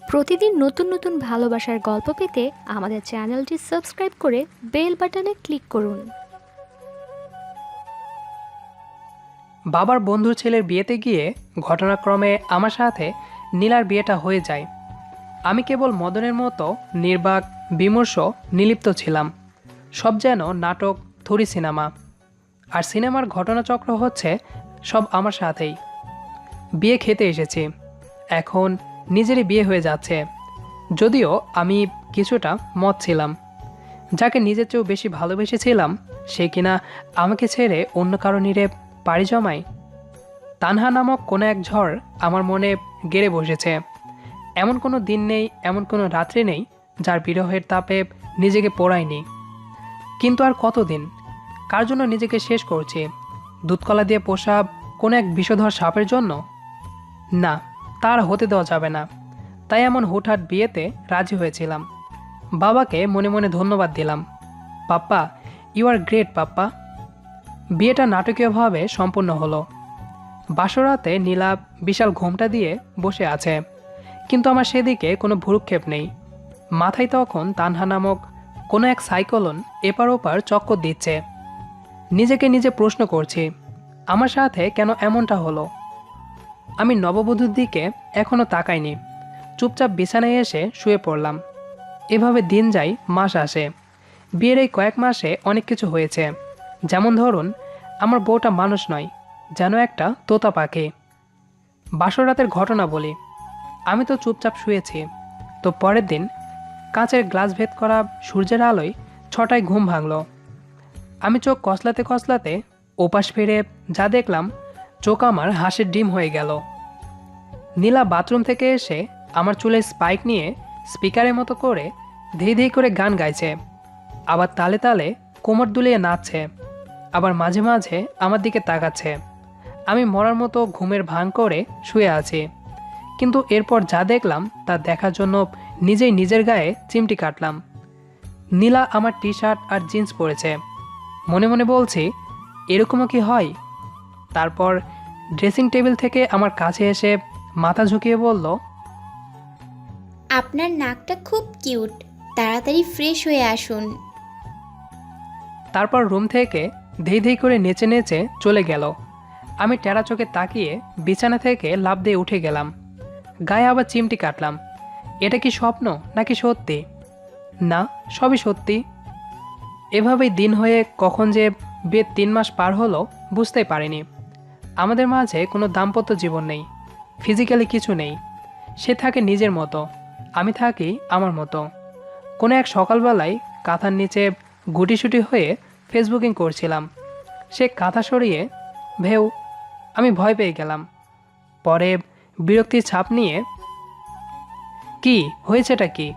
প্রতিদিন নতুন নতুন ভালোবাসার গল্প পেতে আমাদের চ্যানেলটি সাবস্ক্রাইব করে বেল বাটনে ক্লিক করুন। বাবার বন্ধুর ছেলের বিয়েতে গিয়ে ঘটনাক্রমে আমার সাথে নীলার বিয়েটা হয়ে যায়। আমি কেবল মদনের মতো নির্বাক, বিমর্ষ, নিলিপ্ত ছিলাম। সব যেন নাটক, থুরি সিনেমা। আর সিনেমার ঘটনাচক্র হচ্ছে সব আমার সাথেই। বিয়ে খেতে এসেছি, এখন নিজেরই বিয়ে হয়ে যাচ্ছে। যদিও আমি কিছুটা মদ ছিলাম। যাকে নিজের চেয়েও বেশি ভালোবেসেছিলাম সে কিনা আমাকে ছেড়ে অন্য কারো নিরে পাড়ি জমায়। তানহা নামক কোনো এক ঝড় আমার মনে গেড়ে বসেছে। এমন কোনো দিন নেই, এমন কোনো রাত্রি নেই যার বিরহের তাপে নিজেকে পোড়ায়নি। কিন্তু আর কতদিন? কার জন্য নিজেকে শেষ করছি? দুধকলা দিয়ে পোষা কোনো এক বিষধর সাপের জন্য? না, তার হতে দেওয়া যাবে না। তাই এমন হুটহাট বিয়েতে রাজি হয়েছিলাম। বাবাকে মনে মনে ধন্যবাদ দিলাম। পাপ্পা, ইউ আর গ্রেট পাপ্পা। বিয়েটা নাটকীয়ভাবে সম্পূর্ণ হলো। বাসরাতে নীলা বিশাল ঘোমটা দিয়ে বসে আছে, কিন্তু আমার সেদিকে কোনো ভ্রুক্ষেপ নেই। মাথায় তখন তানহা নামক কোনো এক সাইক্লোন এপার ওপার চক্কর দিচ্ছে। নিজেকে নিজে প্রশ্ন করছি, আমার সাথে কেন এমনটা হলো? আমি নববধূর দিকে এখনও তাকাইনি। চুপচাপ বিছানায় এসে শুয়ে পড়লাম। এভাবে দিন যায়, মাস আসে। বিয়ের এই কয়েক মাসে অনেক কিছু হয়েছে। যেমন ধরুন, আমার বউটা মানুষ নয়, যেন একটা তোতা পাখি। বাসর রাতের ঘটনা বলি। আমি তো চুপচাপ শুয়েছি, তো পরের দিন কাঁচের গ্লাস ভেদ করা সূর্যের আলোয় 6টায় ঘুম ভাঙল। আমি চোখ কসলাতে কসলাতে ওপাশ ফিরে যা দেখলাম, চোখ আমার হাঁসের ডিম হয়ে গেল। নীলা বাথরুম থেকে এসে আমার চুলে স্পাইক নিয়ে স্পিকারের মতো করে ধেই ধেই করে গান গাইছে। আবার তালে তালে কোমর দুলিয়ে নাচছে। আবার মাঝে মাঝে আমার দিকে তাকাচ্ছে। আমি মরার মতো ঘুমের ভাঙ করে শুয়ে আছি। কিন্তু এরপর যা দেখলাম তা দেখার জন্য নিজেই নিজের গায়ে চিমটি কাটলাম। নীলা আমার টি শার্ট আর জিন্স পরেছে। মনে মনে বলছি, এরকমও কি হয়? তারপর ড্রেসিং টেবিল থেকে আমার কাছে এসে মাথা ঝুঁকিয়ে বলল, আপনার নাকটা খুব কিউট, তাড়াতাড়ি ফ্রেশ হয়ে আসুন। তারপর রুম থেকে ধেই ধেই করে নেচে নেচে চলে গেল। আমি টেরা চোখে তাকিয়ে বিছানা থেকে লাফ দিয়ে উঠে গেলাম। গায়ে আবার চিমটি কাটলাম। এটা কি স্বপ্ন নাকি সত্যি? না, সবই সত্যি। এভাবেই দিন হয়ে কখন যে বিয়ের 3 মাস পার হলো বুঝতেই পারিনি। আমাদের মাঝে কোনো দাম্পত্য জীবন নেই, ফিজিক্যালি কিছু নেই। সে থাকে নিজের মতো, আমি থাকি আমার মতো। কোনো এক সকালবেলায় কাঁথার নিচে গুটিসুটি হয়ে ফেসবুকিং করছিলাম। সে কাঁথা সরিয়ে ভেউ, আমি ভয় পেয়ে গেলাম। পরে বিরক্তির ছাপ নিয়ে, কি হয়েছেটা কি?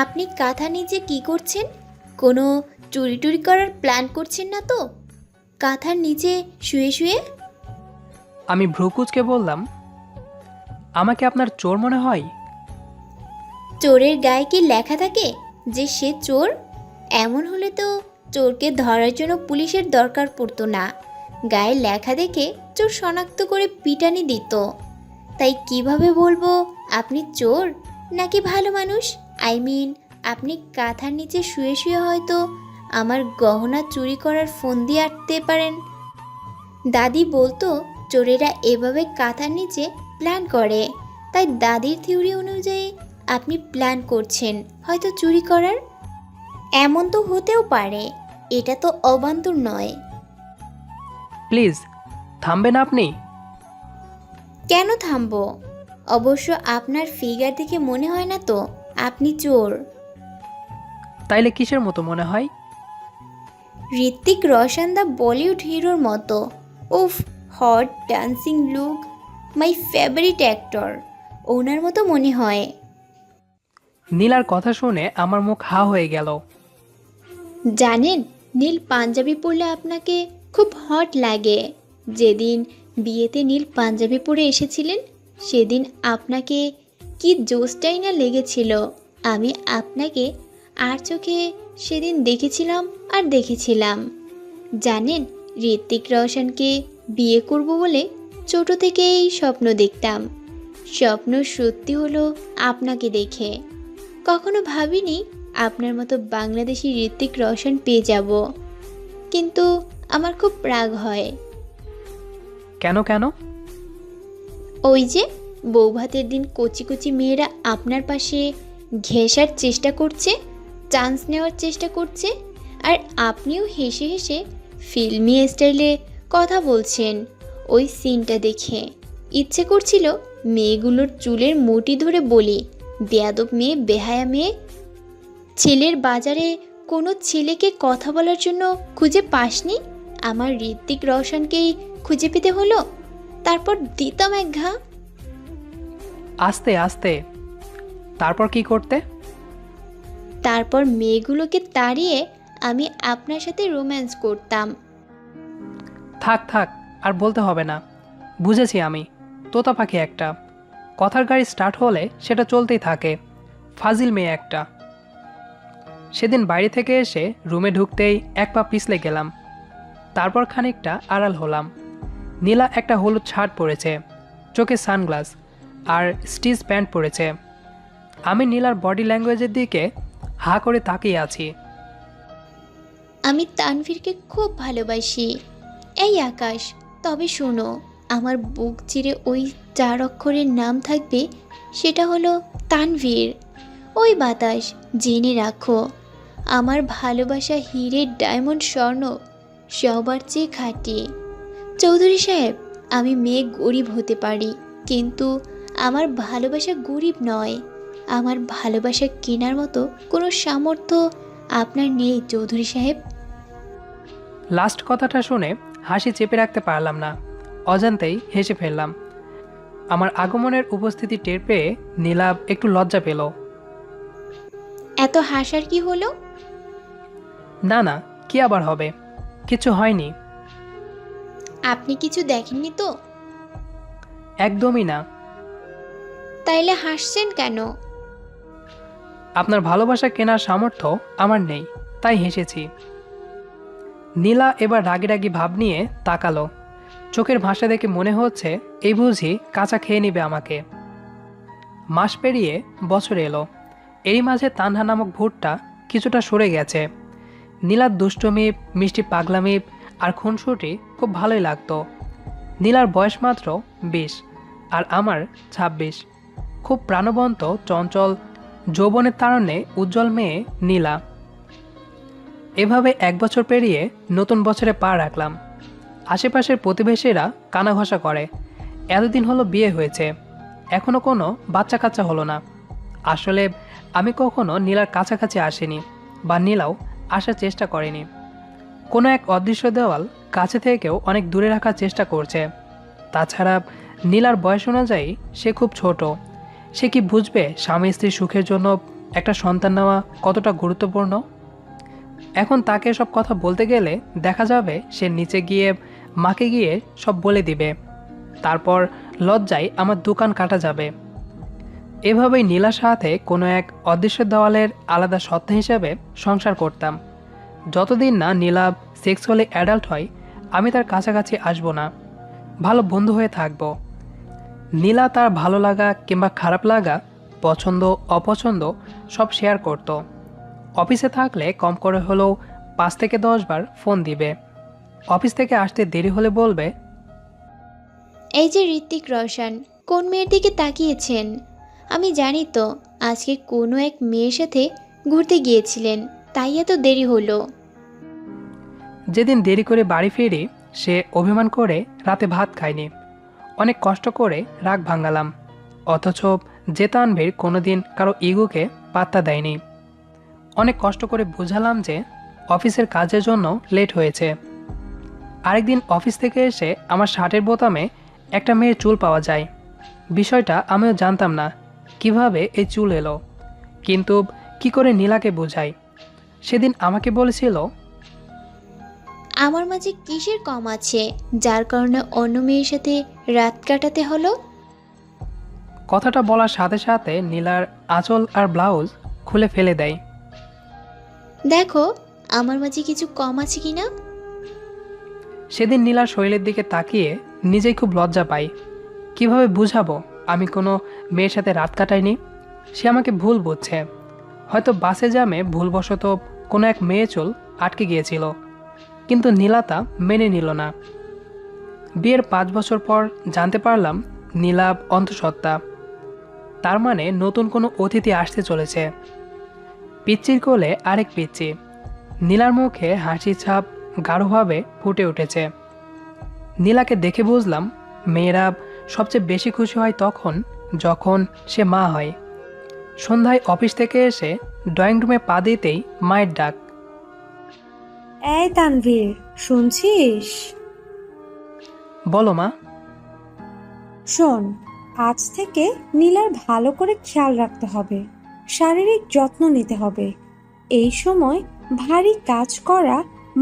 আপনি কাঁথা নিচে কি করছেন? কোনো চুরি টুরি করার প্ল্যান করছেন না তো? কাঁথার নিচে শুয়ে শুয়ে? আমি ভ্রুকুচকে বললাম, আমাকে আপনার চোর মনে হয়? চোরের গায়ে কি লেখা থাকে যে সে চোর? এমন হলে তো চোরকে ধরার জন্য পুলিশের দরকার পড়তো না। গায়ে লেখা দেখে চোর শনাক্ত করে পিটানি দিত। তাই কিভাবে বলবো আপনি চোর নাকি ভালো মানুষ? আই মিন, আপনি কাঁথার নিচে শুয়ে শুয়ে হয়তো আমার গহনা চুরি করার ফন্দি আঁটতে পারেন। দাদি বলতো চোরেরা এভাবে কাঁথার নিচে প্ল্যান করে। তাই দাদির থিওরি অনুযায়ী আপনি প্ল্যান করছেন হয়তো চুরি করার। এমন তো হতেও পারে, এটা তো অবান্তর নয়। প্লিজ থামবেন আপনি? কেন থামবো? অবশ্য আপনার ফিগার দেখে মনে হয় না তো আপনি চোর। তাইলে কিসের মতো মনে হয়? ঋত্বিক রোশন দা বলিউড হিরোর মতো। উফ, hot dancing look, my favourite actor. ওনার মতো মনে হয়। নীলার কথা শুনে আমার মুখ হা হয়ে গেল। জানেন, নীল পাঞ্জাবি পরলে আপনাকে খুব হট লাগে। যেদিন বিয়েতে নীল পাঞ্জাবি পরে এসেছিলেন সেদিন আপনাকে কি জোশটাই না লেগেছিল। আমি আপনাকে আর চোখে সেদিন দেখেছিলাম আর দেখেছিলাম। জানেন, ঋত্বিক রোশনকে বিয়ে করব বলে ছোট থেকেই স্বপ্ন দেখতাম। স্বপ্ন সত্যি হলো আপনাকে দেখে। কখনো ভাবিনি আপনার মতো বাংলাদেশি ঋত্বিক রোশন পেয়ে যাব, কিন্তু আমার খুব রাগ হয়। কেন কেন? ওই যে বৌভাতের দিন কচি কচি মেয়েরা আপনার পাশে ঘেঁষার চেষ্টা করছে, চান্স নেওয়ার চেষ্টা করছে, আর আপনিও হেসে হেসে ফিল্মি স্টাইলে কথা বলছেন। ওই সিনটা দেখে ইচ্ছে করছিল মেয়েগুলোর চুলের মুঠি ধরে বলি, বেয়াদব মেয়ে, বেহায়া মেয়ে। ছেলের বাজারে কোনো ছেলেকে কথা বলার জন্য খুঁজে পাসনি, আমার ঋত্বিক রোশনকেই খুঁজে পেতে হলো। তারপর দিতাম এক ঘা। আস্তে আস্তে। তারপর কি করতে? তারপর মেয়েগুলোকে তাড়িয়ে আমি আপনার সাথে রোম্যান্স করতাম। থাক থাক, আর বলতে হবে না। বুঝেছি আমি, তোতা পাখি একটা। কথার গাড়ি স্টার্ট হলে সেটা চলতেই থাকে। ফাজিল মেয়ে একটা। সেদিন বাইরে থেকে এসে রুমে ঢুকতেই এক পা পিছলে গেলাম। তারপর খানিকটা আড়াল হলাম। নীলা একটা হলুদ শার্ট পরেছে, চোখে সানগ্লাস আর স্টিচ প্যান্ট পরেছে। আমি নীলার বডি ল্যাঙ্গুয়েজের দিকে হা করে তাকিয়ে আছি। আমি তানভীরকে খুব ভালোবাসি। এই আকাশ, তবে শোনো, আমার বুক চিরে ওই 4 অক্ষরের নাম থাকবে, সেটা হলো তানভীর। ওই বাতাস, জেনে রাখো, আমার ভালোবাসা হিরে, ডায়মন্ড, স্বর্ণ সবার চেয়ে খাঁটি। চৌধুরী সাহেব, আমি মেয়ে গরিব হতে পারি, কিন্তু আমার ভালোবাসা গরিব নয়। আমার ভালোবাসা কেনার মতো কোনো সামর্থ্য আপনার নেই চৌধুরী সাহেব। লাস্ট কথাটা শুনে হাসি চেপে রাখতে পারলাম না, অজান্তেই হেসে ফেললাম। আমার আগমনের উপস্থিতি টের পেয়ে নীলা একটু লজ্জা পেল। এত হাসার কি হলো? না না, কি আবার হবে, কিছু হয়নি। আপনি কিছু দেখেননি তো? একদমই না। তাইলে হাসছেন কেন? আপনার ভালোবাসা কেনার সামর্থ্য আমার নেই, তাই হেসেছি। নীলা এবার রাগি রাগি ভাব নিয়ে তাকালো। চোখের ভাষা দেখে মনে হচ্ছে এই বুঝি কাঁচা খেয়ে নিবে আমাকে। মাস পেরিয়ে বছর এলো। এরই মাঝে তানহা নামক ভূতটা কিছুটা সরে গেছে। নীলার দুষ্টমি, মিষ্টি পাগলামি আর খুনসুটি খুব ভালোই লাগতো। নীলার বয়স মাত্র 20 আর আমার 26। খুব প্রাণবন্ত, চঞ্চল, যৌবনের তারণে উজ্জ্বল মেয়ে নীলা। এভাবে 1 বছর পেরিয়ে নতুন বছরে পা রাখলাম। আশেপাশের প্রতিবেশীরা কানাঘষা করে, এতদিন হলো বিয়ে হয়েছে, এখনও কোনো বাচ্চা কাচ্চা হলো না। আসলে আমি কখনো নীলার কাছাকাছি আসিনি, বা নীলাও আসার চেষ্টা করেনি। কোনো এক অদৃশ্য দেওয়াল কাছে থেকেও অনেক দূরে রাখার চেষ্টা করছে। তাছাড়া নীলার বয়স অনুযায়ী সে খুব ছোট। সে কি বুঝবে স্বামী স্ত্রীর সুখের জন্য একটা সন্তান নেওয়া কতটা গুরুত্বপূর্ণ? এখন তাকে সব কথা বলতে গেলে দেখা যাবে সে নিচে গিয়ে মাকে গিয়ে সব বলে দিবে। তারপর লজ্জায় আমার দোকান কাটা যাবে। এভাবেই নীলার সাথে কোনো এক অদৃশ্য দেওয়ালের আলাদা সত্তা হিসেবে সংসার করতাম। যতদিন না নীলা সেক্সুয়ালি অ্যাডাল্ট হয়, আমি তার কাছাকাছি আসব না, ভালো বন্ধু হয়ে থাকব। নীলা তার ভালো লাগা কিংবা খারাপ লাগা, পছন্দ অপছন্দ সব শেয়ার করত। অফিসে থাকলে কম করে হলেও 5 থেকে 10 বার ফোন দিবে। অফিস থেকে আসতে দেরি হলে বলবে, এই যে ঋত্বিক রোশন, কোন মেয়ের দিকে তাকিয়েছেন? আমি জানি তো আজকে কোনো এক মেয়ের সাথে ঘুরতে গিয়েছিলেন, তাই এত দেরি হলো। যেদিন দেরি করে বাড়ি ফিরি সে অভিমান করে রাতে ভাত খায়নি। অনেক কষ্ট করে রাগ ভাঙালাম, অথচ যে তানভীর কোনোদিন কারো ইগোকে পাত্তা দেয়নি। অনেক কষ্ট করে বোঝালাম যে অফিসের কাজের জন্য লেট হয়েছে। আরেকদিন অফিস থেকে এসে আমার শার্টের বোতামে একটা মেয়ের চুল পাওয়া যায়। বিষয়টা আমিও জানতাম না কিভাবে এই চুল এলো, কিন্তু কি করে নীলাকে বোঝাই। সেদিন আমাকে বলেছিল, আমার মাঝে কিসের কম আছে যার কারণে অন্য মেয়ের সাথে রাত কাটাতে হলো? কথাটা বলার সাথে সাথে নীলার আঁচল আর ব্লাউজ খুলে ফেলে দেয়। দেখো আমার মাঝে কিছু কম আছে কিনা। সেদিন নীলার শরীরের দিকে তাকিয়ে নিজেই খুব লজ্জা পাই। কিভাবে বুঝাবো আমি কোনো মেয়ের সাথে রাত কাটাইনি। সে আমাকে ভুল বুঝছে। হয়তো বাসে জ্যামে ভুলবশত কোনো এক মেয়ে চুল আটকে গিয়েছিল, কিন্তু নীলাতা মেনে নিল না। বিয়ের 5 বছর পর জানতে পারলাম নীলা অন্তঃসত্ত্বা। তার মানে নতুন কোনো অতিথি আসতে চলেছে। পিচ্চির কোলে আরেক পিচ্চি। নীলার মুখে হাসির ছাপ গাঢ়ভাবে ফুটে উঠেছে। নীলাকে দেখে বুঝলাম মেয়েরা সবচেয়ে বেশি খুশি হয় তখন যখন সে মা হয়। সন্ধ্যায় অফিস থেকে এসে ড্রয়িং রুমে পা দিতেই মায়ের ডাক। এই তানভীর, শুনছিস? বলো মা। শোন, আজ থেকে নীলার ভালো করে খেয়াল রাখতে হবে, শারীরিক যত্ন নিতে হবে। এই সময় ভারী কাজ করা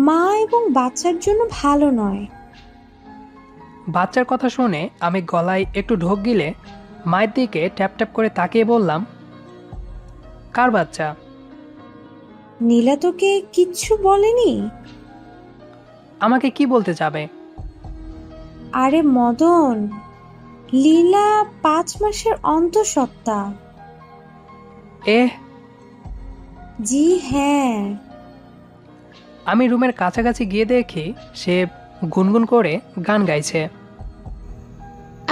মা এবং বাচ্চার জন্য ভালো নয়। বাচ্চার কথা শুনে আমি গলায় একটু ঢোক গিলে মায়ের দিকে ট্যাপ ট্যাপ করে তাকিয়ে বললাম, কার বাচ্চা? নীলা তোকে কিচ্ছু বলেনি? আমাকে কি বলতে যাবে? আরে মদন, লীলা 5 মাসের অন্তঃসত্ত্বা। এহ। জি হ্যাঁ। আমি রুমের কাছাকাছি গিয়ে দেখি সে গুনগুন করে গান গাইছে।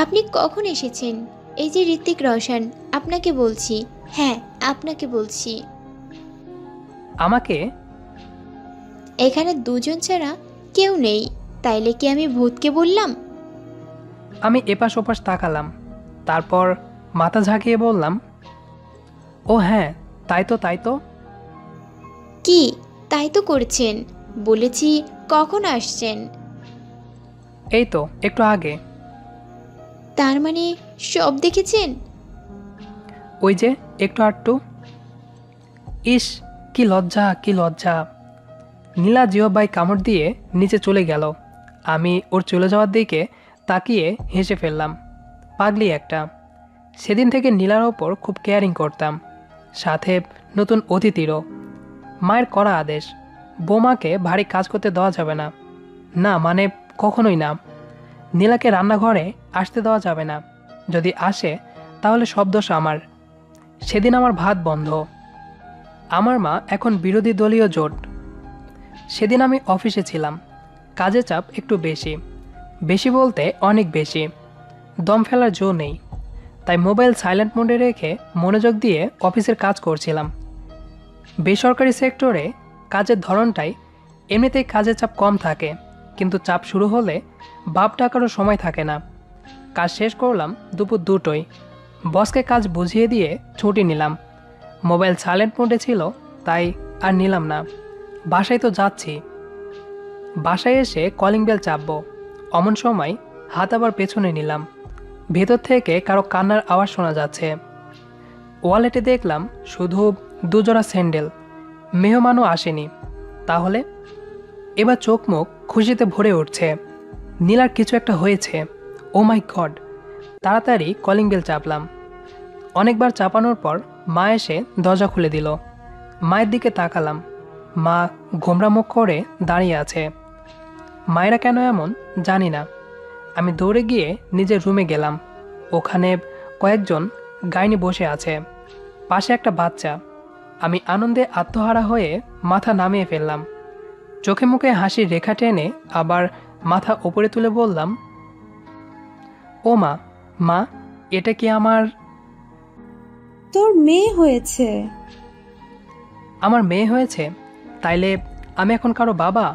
আপনি কখন এসেছেন? এই যে ঋত্বিক রোশন, আপনাকে বলছি। হ্যাঁ, আপনাকে বলছি। আমাকে? এখানে দুজন ছাড়া কেউ নেই, তাইলে কি আমি ভূতকে বললাম? আমি এপাশ ওপাশ তাকালাম, তারপর মাথা ঝাঁকিয়ে বললাম, ও হ্যাঁ, তাই তো তাই তো। কি তাই তো করছেন? বলেছি কখন আসছেন? এই তো একটু আগে। তার মানে সব দেখেছেন? ওই যে একটু আটটু। ইস, কি লজ্জা কি লজ্জা। নীলা জিহ্বাই কামড় দিয়ে নিচে চলে গেল। আমি ওর চলে যাওয়ার দিকে তাকিয়ে হেসে ফেললাম। পাগলি একটা। সেদিন থেকে নীলার ওপর খুব কেয়ারিং করতাম, সাথে নতুন অতিথিরও। মায়ের করা আদেশ, বৌমাকে ভারী কাজ করতে দেওয়া যাবে না। না মানে কখনোই না। নীলাকে রান্নাঘরে আসতে দেওয়া যাবে না। যদি আসে তাহলে সব দোষ আমার। সেদিন আমার ভাত বন্ধ। আমার মা এখন বিরোধী দলীয় জোট। সেদিন আমি অফিসে ছিলাম। কাজের চাপ একটু বেশি, বেশি বলতে অনেক বেশি। দম ফেলার জো নেই, তাই মোবাইল সাইলেন্ট মোডে রেখে মনোযোগ দিয়ে অফিসের কাজ করছিলাম। বেসরকারি সেক্টরে কাজের ধরনটাই এমনিতেই কাজের চাপ কম থাকে, কিন্তু চাপ শুরু হলে বাপ ডাকারও সময় থাকে না। কাজ শেষ করলাম দুপুর 2টোয়। বসকে কাজ বুঝিয়ে দিয়ে ছুটি নিলাম। মোবাইল সাইলেন্ট মোডে ছিল, তাই আর নিলাম না। বাসায় তো যাচ্ছি। বাসায় এসে কলিং বেল চাপবো, অমন সময় হাত আবার পেছনে নিলাম। ভেতর থেকে কারো কান্নার আওয়াজ শোনা যাচ্ছে। ওয়ালেটে দেখলাম শুধু 2 জোড়া স্যান্ডেল। মেহমানও আসেনি। তাহলে এবার চোখ মুখ খুশিতে ভরে উঠছে। নীলার কিছু একটা হয়েছে। ও মাই গড। তাড়াতাড়ি কলিং বেল চাপলাম। অনেকবার চাপানোর পর মা এসে দরজা খুলে দিল। মায়ের দিকে তাকালাম। মা গোমরা মুখ করে দাঁড়িয়ে আছে। মায়েরা কেন এমন জানি না। আমি দৌড়ে গিয়ে নিজের রুমে গেলাম। ওখানে কয়েকজন গাইনি বসে আছে, পাশে একটা বাচ্চা। আমি আনন্দে আত্মহারা হয়ে মাথা নামিয়ে ফেললাম। চোখে মুখে হাসির রেখা টেনে আবার মাথা ওপরে তুলে বললাম, ও মা, মা, এটা কি আমার? তোর মেয়ে হয়েছে। আমার মেয়ে হয়েছে? তাইলে আমি এখন কারো বাবা?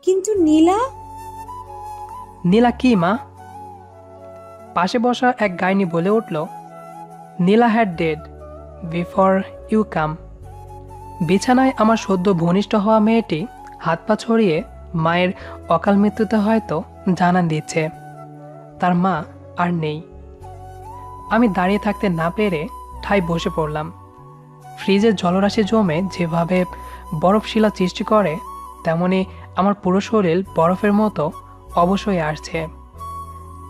কিন্তু নীলা? নীলা কি মা? পাশে বসা এক গাইনি বলে উঠল, Nila had dead before you come. বিছানায় আমার সদ্য ভূমিষ্ঠ হওয়া মেয়েটি হাত পা ছড়িয়ে মায়ের অকাল মৃত্যুতে হয়তো জানান দিচ্ছে তার মা আর নেই। আমি দাঁড়িয়ে থাকতে না পেরে ঠাই বসে পড়লাম। ফ্রিজের জলরাশি জমে যেভাবে বরফ শিলা সৃষ্টি করে, তেমনি আমার পুরো শরীর বরফের মতো অবশ্যই আসছে।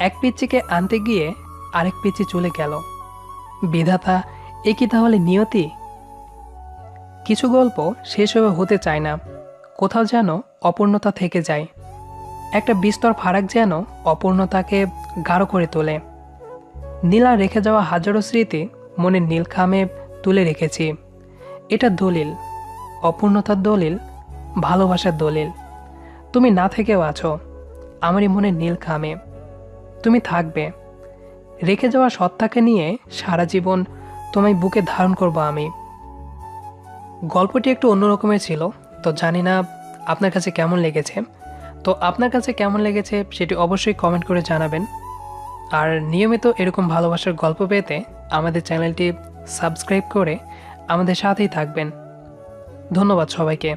এক পিচ্চিকে আনতে গিয়ে আরেক পিচ্চি চলে গেল। বিধাতা, এ কি তাহলে নিয়তি? কিছু গল্প শেষ হতে চায় না, কোথাও যেন অপূর্ণতা থেকে যায়। একটা বিস্তর ফারাক যেন অপূর্ণতাকে গাঢ় করে তোলে। নীলা রেখে যাওয়া হাজারো স্মৃতি মনের নীলখামে তুলে রেখেছি। এটা দলিল, অপূর্ণতার দলিল, ভালোবাসার দলিল। তুমি না থেকেও আছো আমারই মনের নীলখামে। তুমি থাকবে। রেখে যাওয়া সত্তাকে নিয়ে সারা জীবন তোমায় বুকে ধারণ করব আমি। গল্পটি একটু অন্যরকমের ছিল, তো জানি না আপনার কাছে কেমন লেগেছে। তো আপনার কাছে কেমন লেগেছে সেটি অবশ্যই কমেন্ট করে জানাবেন। আর নিয়মিত এরকম ভালোবাসার গল্প পেতে আমাদের চ্যানেলটি সাবস্ক্রাইব করে আমাদের সাথেই থাকবেন। ধন্যবাদ সবাইকে।